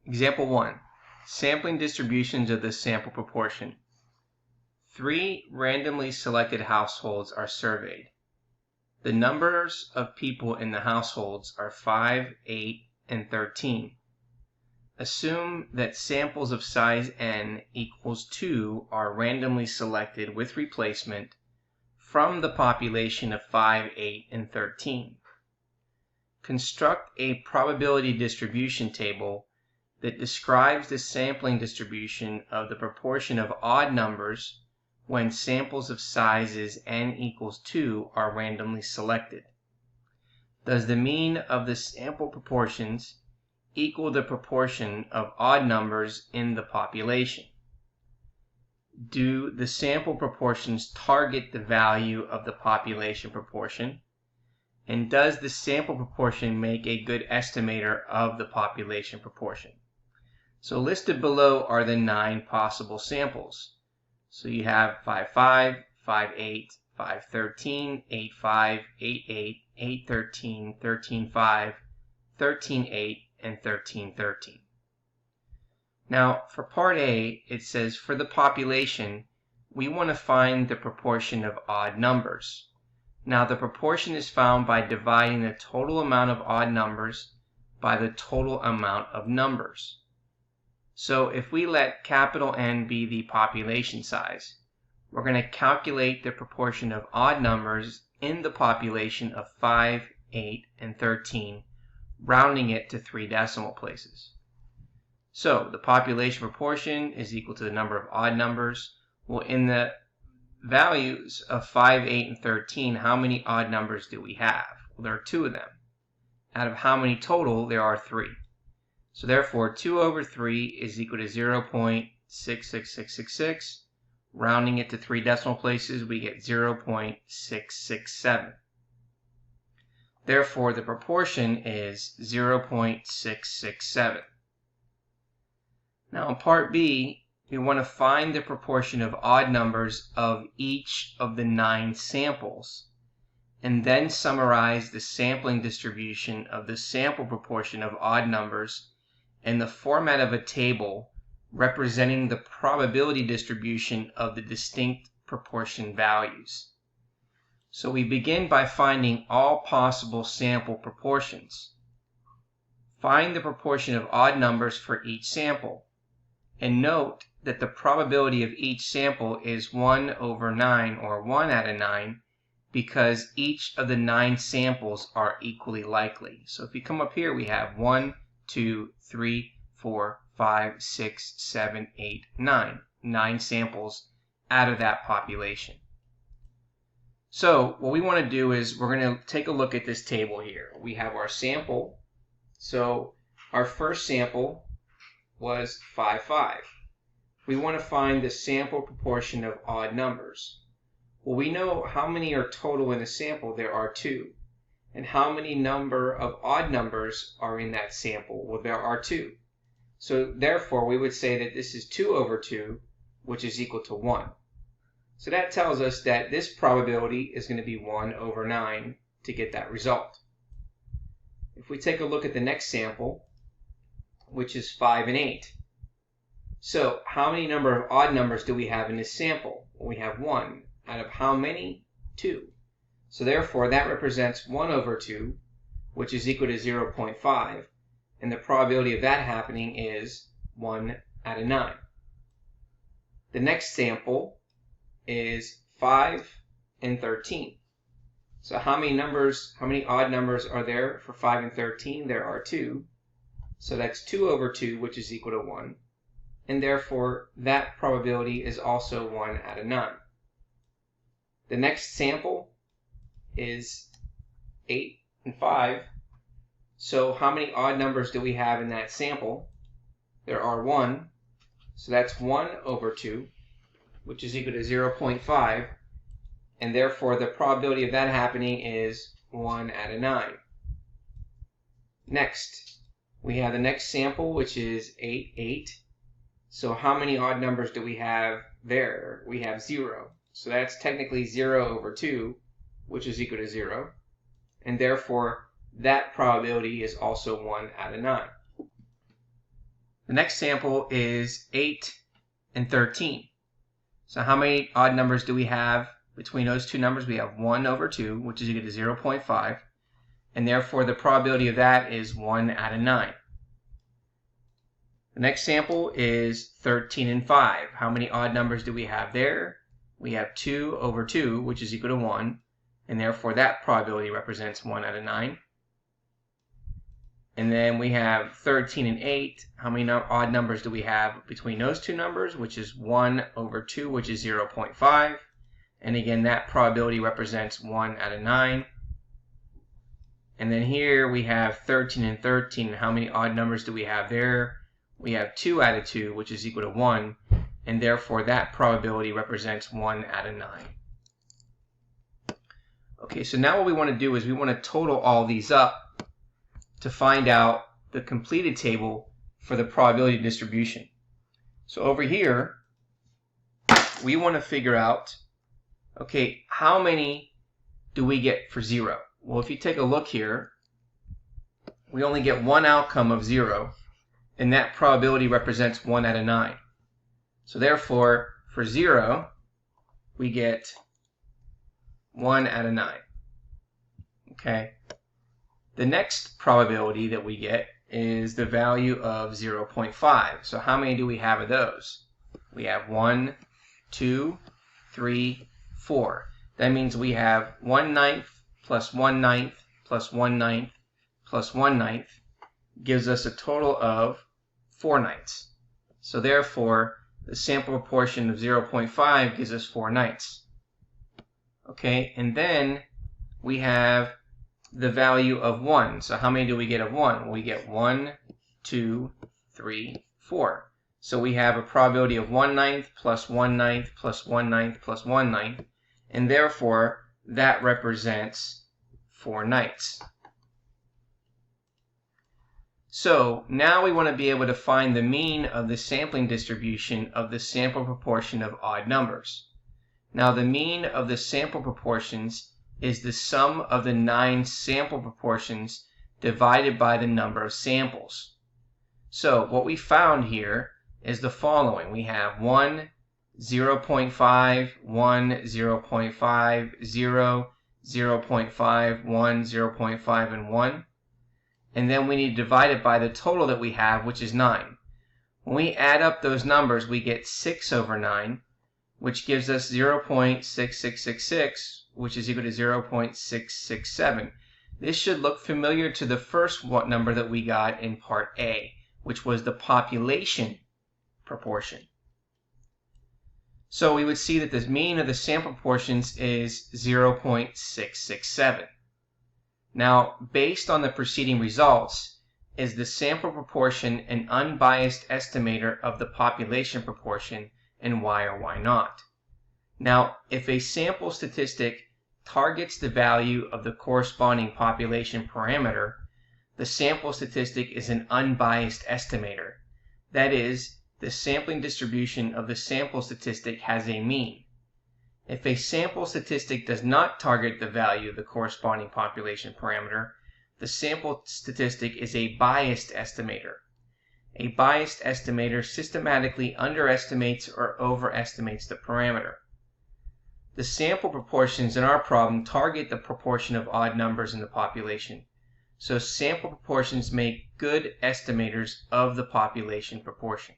Example 1. Sampling distributions of the sample proportion. 3 randomly selected households are surveyed. The numbers of people in the households are 5, 8, and 13. Assume that samples of size n equals 2 are randomly selected with replacement from the population of 5, 8, and 13. Construct a probability distribution table that describes the sampling distribution of the proportion of odd numbers when samples of sizes n equals 2 are randomly selected. Does the mean of the sample proportions equal the proportion of odd numbers in the population? Do the sample proportions target the value of the population proportion? And does the sample proportion make a good estimator of the population proportion? So listed below are the 9 possible samples. So you have 5, 5, 5, 8, 5, 13, 8, 5, 8, 8, 8, 13, 13, 5, 13, 8, and 13, 13. Now for part A, it says for the population, we want to find the proportion of odd numbers. Now the proportion is found by dividing the total amount of odd numbers by the total amount of numbers. So if we let capital N be the population size, we're going to calculate the proportion of odd numbers in the population of 5, 8, and 13, rounding it to 3 decimal places. So the population proportion is equal to the number of odd numbers. Well, in the values of 5, 8, and 13, how many odd numbers do we have? Well, there are 2 of them. Out of how many total? There are 3. So therefore, 2 over 3 is equal to 0.66666. Rounding it to 3 decimal places, we get 0.667. Therefore, the proportion is 0.667. Now in part B, we want to find the proportion of odd numbers of each of the 9 samples, and then summarize the sampling distribution of the sample proportion of odd numbers in the format of a table representing the probability distribution of the distinct proportion values. So we begin by finding all possible sample proportions. Find the proportion of odd numbers for each sample, and note that the probability of each sample is 1 over 9, or 1 out of 9, because each of the 9 samples are equally likely. So if you come up here, we have 1, 2, 3, 4, 5, 6, 7, 8, 9. 9 samples out of that population. So what we want to do is we're going to take a look at this table here. We have our sample. So our first sample was 5, 5. We want to find the sample proportion of odd numbers. Well, we know how many are total in a sample. There are 2. And how many number of odd numbers are in that sample? Well, there are 2. So therefore, we would say that this is 2 over 2, which is equal to 1. So that tells us that this probability is going to be 1 over 9 to get that result. If we take a look at the next sample, which is 5 and 8. So how many number of odd numbers do we have in this sample? Well, we have 1. Out of how many? 2. So therefore, that represents 1 over 2, which is equal to 0.5. And the probability of that happening is 1 out of 9. The next sample is 5 and 13. So how many odd numbers are there for 5 and 13? There are 2. So that's 2 over 2, which is equal to 1. And therefore, that probability is also 1 out of 9. The next sample is 8 and 5. So how many odd numbers do we have in that sample? There are 1. So that's 1 over 2, which is equal to 0.5. And therefore, the probability of that happening is 1 out of 9. Next, we have the next sample, which is 8, 8. So how many odd numbers do we have there? We have 0. So that's technically 0 over 2, which is equal to 0. And therefore, that probability is also 1 out of 9. The next sample is 8 and 13. So how many odd numbers do we have between those two numbers? We have 1 over 2, which is equal to 0.5. And therefore, the probability of that is 1 out of 9. The next sample is 13 and 5. How many odd numbers do we have there? We have 2 over 2, which is equal to 1. And therefore, that probability represents 1 out of 9. And then we have 13 and 8. How many odd numbers do we have between those two numbers? Which is 1 over 2, which is 0.5. And again, that probability represents 1 out of 9. And then here we have 13 and 13. How many odd numbers do we have there? We have 2 out of 2, which is equal to 1. And therefore, that probability represents 1 out of 9. Okay, so now what we want to do is we want to total all these up to find out the completed table for the probability distribution. So over here, we want to figure out, okay, how many do we get for 0? Well, if you take a look here, we only get one outcome of 0, and that probability represents 1 out of 9. So therefore, for 0, we get 1 out of 9. Okay. The next probability that we get is the value of 0.5. So how many do we have of those? We have 1, 2, 3, 4. That means we have 1/9 plus 1/9 plus 1/9 plus 1/9 gives us a total of 4/9. So therefore, the sample proportion of 0.5 gives us 4/9. Okay, and then we have the value of 1. So how many do we get of 1? Well, we get 1, 2, 3, 4. So we have a probability of 1/9 plus 1/9 plus 1/9 plus 1/9, and therefore that represents 4/9. So now we want to be able to find the mean of the sampling distribution of the sample proportion of odd numbers. Now the mean of the sample proportions is the sum of the 9 sample proportions divided by the number of samples. So what we found here is the following. We have 1, 0.5, 1, 0.5, 0, 0.5, 1, 0.5, and 1. And then we need to divide it by the total that we have, which is 9. When we add up those numbers, we get 6 over 9, which gives us 0.6666, which is equal to 0.667. This should look familiar to the first number that we got in part A, which was the population proportion. So we would see that the mean of the sample proportions is 0.667. Now, based on the preceding results, is the sample proportion an unbiased estimator of the population proportion, and why or why not? Now, if a sample statistic targets the value of the corresponding population parameter, the sample statistic is an unbiased estimator. That is, the sampling distribution of the sample statistic has a mean. If a sample statistic does not target the value of the corresponding population parameter, the sample statistic is a biased estimator. A biased estimator systematically underestimates or overestimates the parameter. The sample proportions in our problem target the proportion of odd numbers in the population. So sample proportions make good estimators of the population proportion.